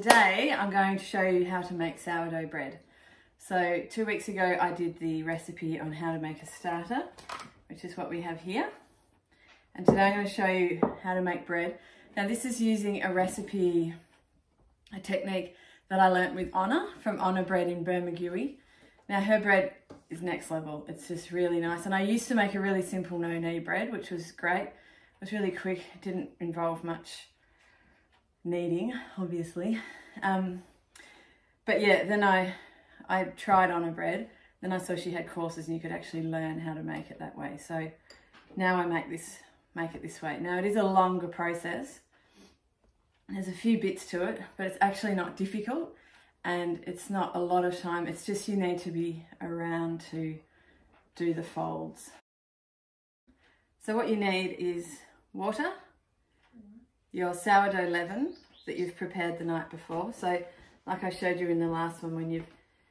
today I'm going to show you how to make sourdough bread. So 2 weeks ago I did the recipe on how to make a starter, which is what we have here. And today I'm going to show you how to make bread. Now this is using a recipe, a technique that I learnt with Honor from Honor Bread in Bermagui. Now her bread is next level. It's just really nice. And I used to make a really simple no-knead bread, which was great. It was really quick. It didn't involve much kneading, obviously. But yeah, then I tried Honor Bread. Then I saw she had courses and you could actually learn how to make it that way. So now I make it this way. Now it is a longer process. There's a few bits to it, but it's actually not difficult and it's not a lot of time. It's just you need to be around to do the folds. So what you need is water, your sourdough leaven that you've prepared the night before. So like I showed you in the last one when you've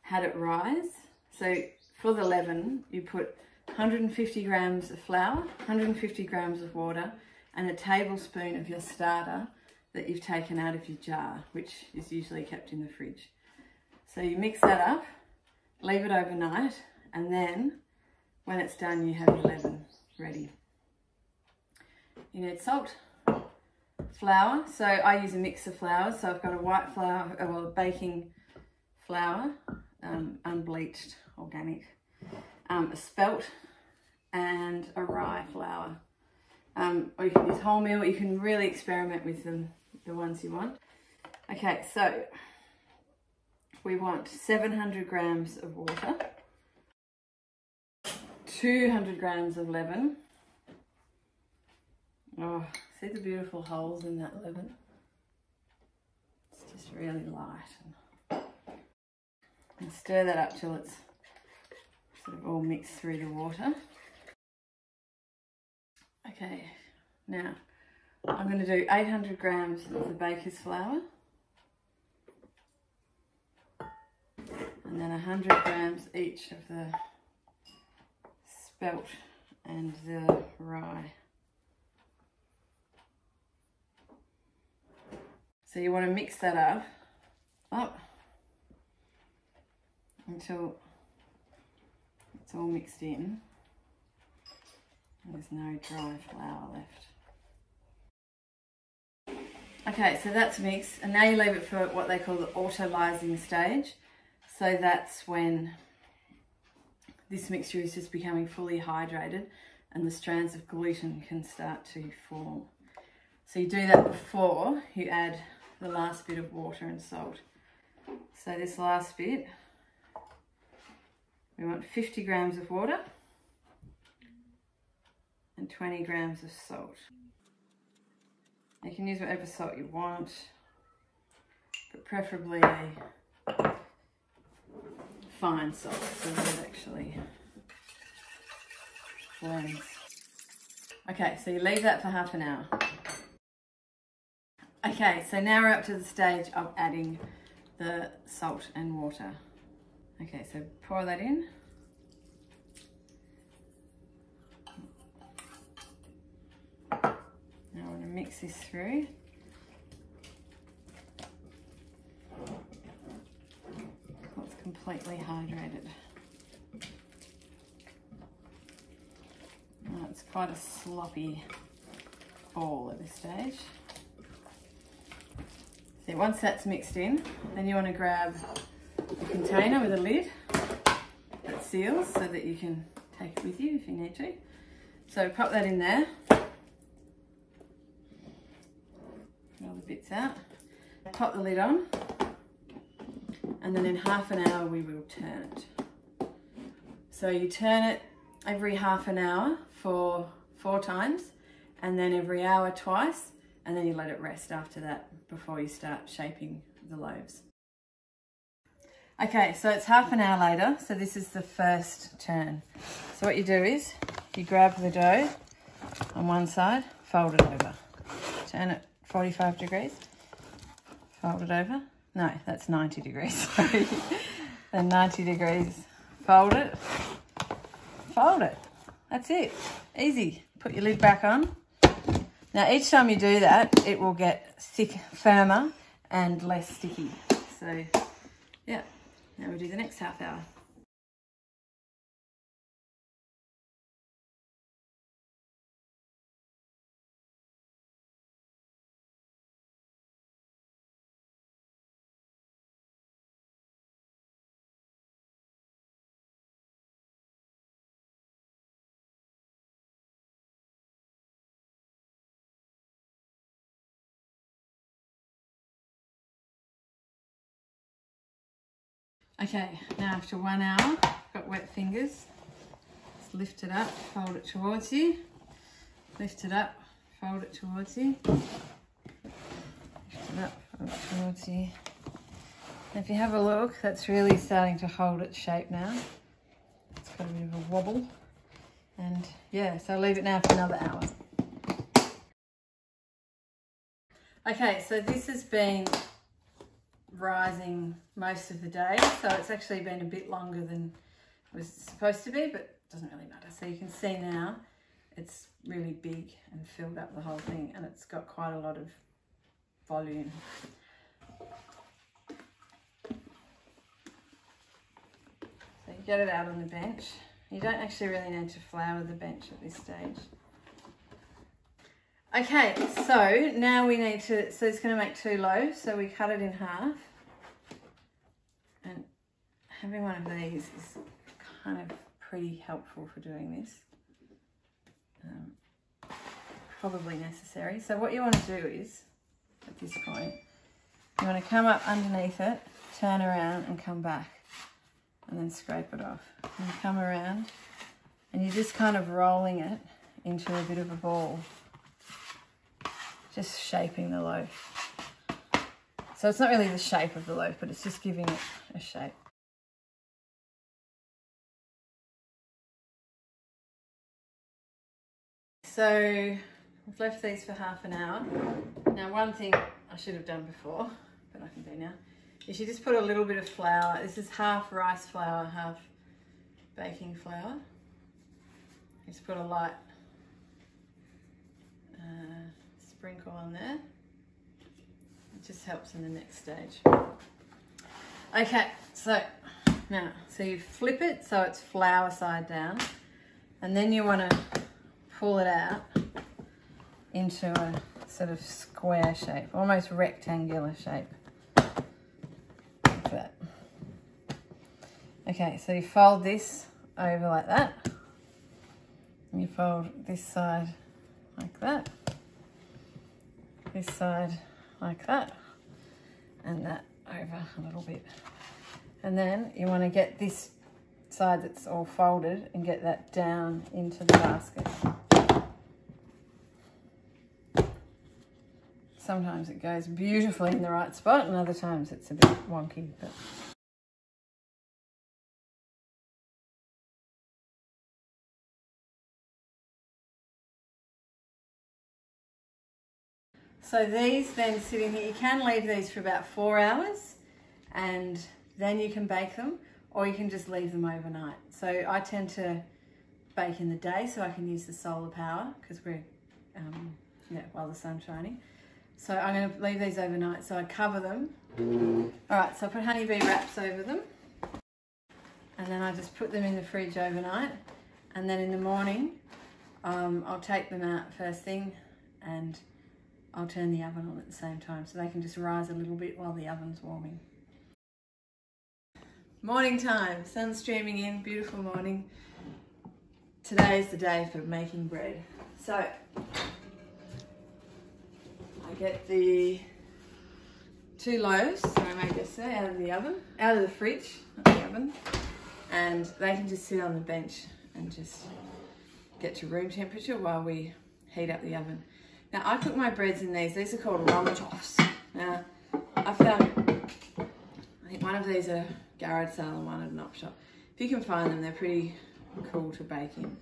had it rise. So for the leaven, you put 150 grams of flour, 150 grams of water, and a tablespoon of your starter that you've taken out of your jar, which is usually kept in the fridge. So you mix that up, leave it overnight, and then when it's done, you have your leaven ready. You need salt, flour. So I use a mix of flours. So I've got a white flour, well, a baking flour, unbleached, organic, a spelt, and a rye flour. Or you can use wholemeal. You can really experiment with them, the ones you want. Okay, so we want 700 grams of water, 200 grams of leaven. Oh, see the beautiful holes in that leaven? It's just really light. And stir that up till it's sort of all mixed through the water. Okay, now I'm going to do 800 grams of the baker's flour and then 100 grams each of the spelt and the rye. So you want to mix that up until it's all mixed in. There's no dry flour left. Okay, so that's mixed, and now you leave it for what they call the authorizing stage. So that's when this mixture is just becoming fully hydrated and the strands of gluten can start to form. So you do that before you add the last bit of water and salt. So this last bit, we want 50 grams of water and 20 grams of salt. You can use whatever salt you want, but preferably a fine salt so that it actually blends. Okay, so you leave that for half an hour. Okay, so now we're up to the stage of adding the salt and water. Okay, so pour that in. Now I want to mix this through. So it's completely hydrated. Now it's quite a sloppy ball at this stage. So once that's mixed in, then you want to grab a container with a lid that seals so that you can take it with you if you need to. So pop that in there. Get all the bits out. Pop the lid on, and then in half an hour we will turn it. So you turn it every half an hour for 4 times, and then every hour twice, and then you let it rest after that before you start shaping the loaves. Okay, so it's half an hour later, so this is the first turn. So what you do is you grab the dough on one side, fold it over, turn it 45 degrees, fold it over. No, that's 90 degrees, sorry. Then 90 degrees, fold it, That's it, easy. Put your lid back on. Now each time you do that, it will get thick, firmer, and less sticky. So yeah, now we'll do the next half hour. Okay, now after 1 hour, got wet fingers. Just lift it up, fold it towards you. Lift it up, fold it towards you. Lift it up, fold it towards you. And if you have a look, that's really starting to hold its shape now. It's got a bit of a wobble. And yeah, so I'll leave it now for another hour. Okay, so this has been rising most of the day, so it's actually been a bit longer than it was supposed to be, but it doesn't really matter. So you can see now it's really big and filled up the whole thing, and it's got quite a lot of volume. So you get it out on the bench. You don't actually really need to flour the bench at this stage. Okay, so now we need to, so it's going to make 2 loaves, so we cut it in half. And having one of these is kind of pretty helpful for doing this. Probably necessary. So what you want to do is, at this point, you want to come up underneath it, turn around and come back, and then scrape it off. And come around, and you're just kind of rolling it into a bit of a ball. Just shaping the loaf. So it's not really the shape of the loaf, but it's just giving it a shape. So I've left these for half an hour. Now one thing I should have done before, but I can do now, is you just put a little bit of flour. This is half rice flour, half baking flour. Just put a light sprinkle on there. It just helps in the next stage. Okay, so now, so you flip it so it's flour side down, and then you want to pull it out into a sort of square shape, almost rectangular shape, like that. Okay, so you fold this over like that, and you fold this side like that, this side like that, and that over a little bit. And then you want to get this side that's all folded and get that down into the basket. Sometimes it goes beautifully in the right spot, and other times it's a bit wonky. But so these then sitting here, you can leave these for about 4 hours and then you can bake them, or you can just leave them overnight. So I tend to bake in the day so I can use the solar power because we're, while the sun's shining. So I'm going to leave these overnight, so I cover them. All right, so I put honeybee wraps over them, and then I just put them in the fridge overnight, and then in the morning I'll take them out first thing and I'll turn the oven on at the same time so they can just rise a little bit while the oven's warming. Morning time, sun's streaming in, beautiful morning. Today's the day for making bread. So I get the 2 loaves that I made yesterday out of the oven, out of the fridge, not the oven, and they can just sit on the bench and just get to room temperature while we heat up the oven. Now I cook my breads in these are called rometoffs. Now I found, I think one of these are garage sale and one at an op shop. If you can find them, they're pretty cool to bake in.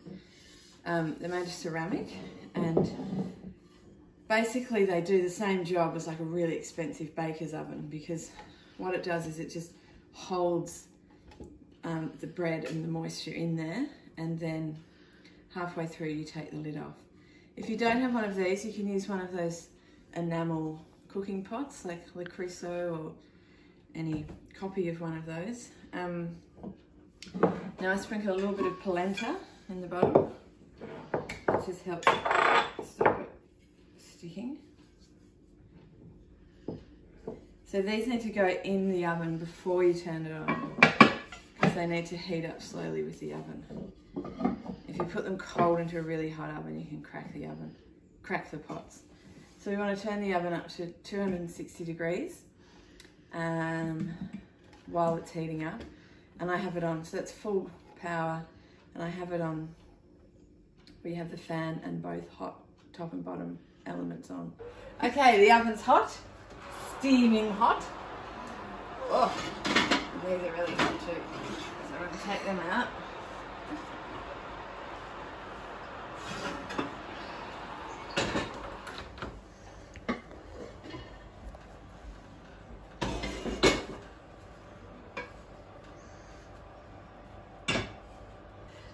They're made of ceramic, and basically they do the same job as like a really expensive baker's oven, because what it does is it just holds the bread and the moisture in there, and then halfway through you take the lid off. If you don't have one of these, you can use one of those enamel cooking pots, like Le Creuset or any copy of one of those. Now I sprinkle a little bit of polenta in the bottom. It just helps stop it sticking. So these need to go in the oven before you turn it on, because they need to heat up slowly with the oven. If you put them cold into a really hot oven, you can crack the pots. So we want to turn the oven up to 260 degrees while it's heating up. And I have it on, so that's full power, and I have it on, we have the fan and both hot top and bottom elements on. Okay, the oven's hot, steaming hot. Oh, these are really hot too. So I'm going to take them out.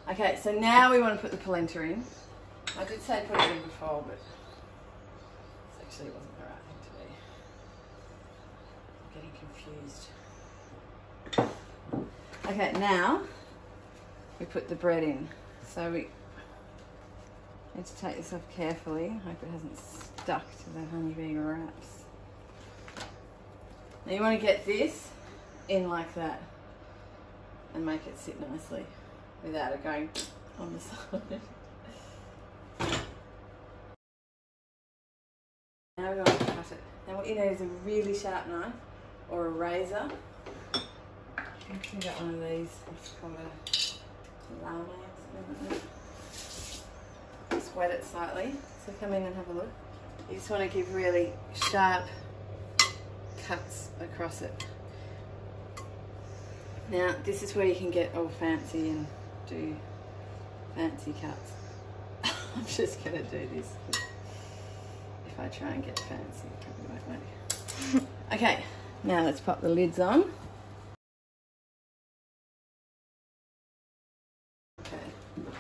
Okay, so now we want to put the polenta in. I did say put it in before, but this actually wasn't the right thing to do. I'm getting confused. Okay, now we put the bread in. So we need to take this off carefully. I hope it hasn't stuck to the honeybee wraps. Now you want to get this in like that and make it sit nicely, without it going on the side. Now we're going to cut it. Now what you need is a really sharp knife or a razor. I've actually got one of these. It's called a lame or something like that. Just wet it slightly. So come in and have a look. You just want to give really sharp cuts across it. Now this is where you can get all fancy and do fancy cuts. I'm just going to do this. If I try and get fancy, it probably won't work. Okay, now let's pop the lids on. Okay. Make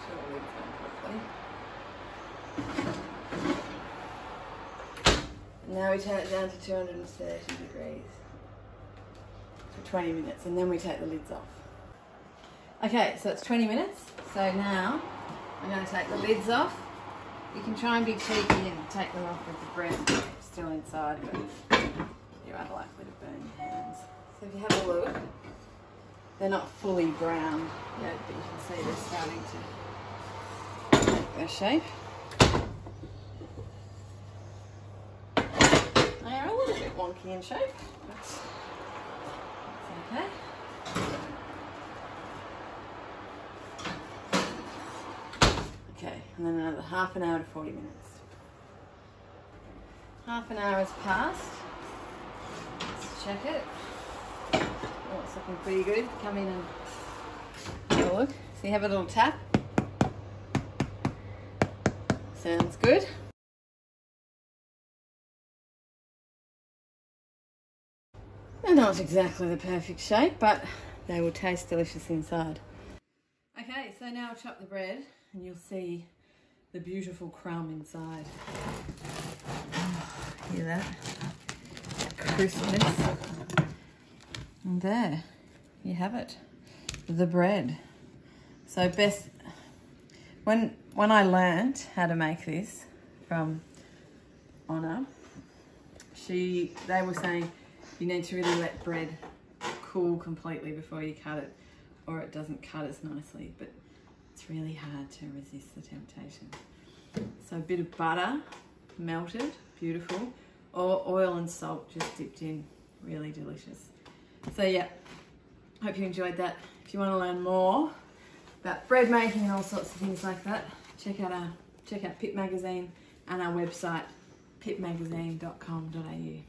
sure the lid's on properly. Now we turn it down to 230 degrees for 20 minutes, and then we take the lids off. Okay, so it's 20 minutes. So now I'm going to take the lids off. You can try and be cheeky and take them off with the bread still inside, but you're unlikely to burn your hands. So if you have a look, they're not fully brown yet, but you can see they're starting to take their shape. They're a little bit wonky in shape, but it's okay. Okay, and then another half an hour to 40 minutes. Half an hour has passed. Let's check it. Oh, it's looking pretty good. Come in and have a look. So you have a little tap. Sounds good. They're not exactly the perfect shape, but they will taste delicious inside. Okay, so now I'll chop the bread and you'll see the beautiful crumb inside. Oh, hear that? That crispness. And there, you have it. The bread. So best, when I learnt how to make this from Honor, they were saying you need to really let bread cool completely before you cut it, or it doesn't cut as nicely, but it's really hard to resist the temptation. So a bit of butter, melted, beautiful, or oil and salt just dipped in, really delicious. So yeah, hope you enjoyed that. If you want to learn more about bread making and all sorts of things like that, check out Pip Magazine and our website, pipmagazine.com.au.